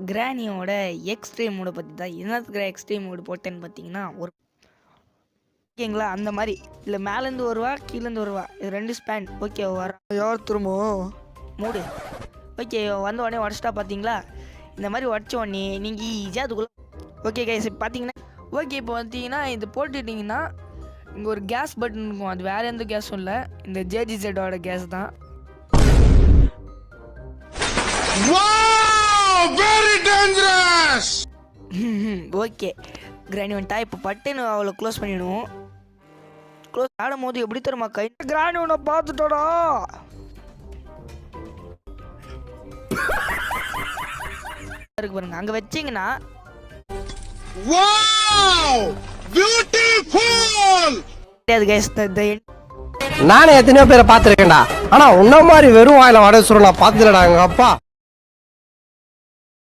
கிரானியோட extreme மோட பற்றி தான். என்னத்துக்கு எக்ஸ்ட்ரீம் மோடு போட்டேன்னு பார்த்தீங்கன்னா, ஒரு ஓகேங்களா அந்த மாதிரி இல்லை மேலேருந்து வருவா கீழேருந்து வருவா, இது 2 ஸ்பேன். ஓகே வர யார் திரும்ப மூடு. ஓகே வந்த உடனே உடச்சிட்டா பார்த்தீங்களா, இந்த மாதிரி உடச்ச உடனே நீங்கள் ஈஸியாக அதுக்குள்ளே. ஓகே கைஸ் இப்போ பார்த்தீங்கன்னா, ஓகே இப்போ பார்த்தீங்கன்னா இது போட்டுட்டிங்கன்னா இங்கே ஒரு கேஸ் பட்டன் இருக்கும். அது வேறு எந்த கேஸும் இல்லை, இந்த ஜேஜிசெட்டோட கேஸ் தான். Very dangerous. ஓகே கிராணி வந்துட்டா. இப்போ பட்டுன்னு அவளை க்ளோஸ் பண்ணிவிடுவோம். க்ளோஸ் ஆடும் போது எப்படி தருமா கை கிராணி உன்னை பார்த்துட்டோடா. இருக்கு பாருங்க, அங்கே வச்சிங்கன்னா நானே எத்தனையோ பேரை பார்த்துருக்கேன்டா, ஆனா உன்ன மாதிரி வெறும் வாயில வடை சுருள் நான் பார்த்ததுலடா எங்க அப்பா.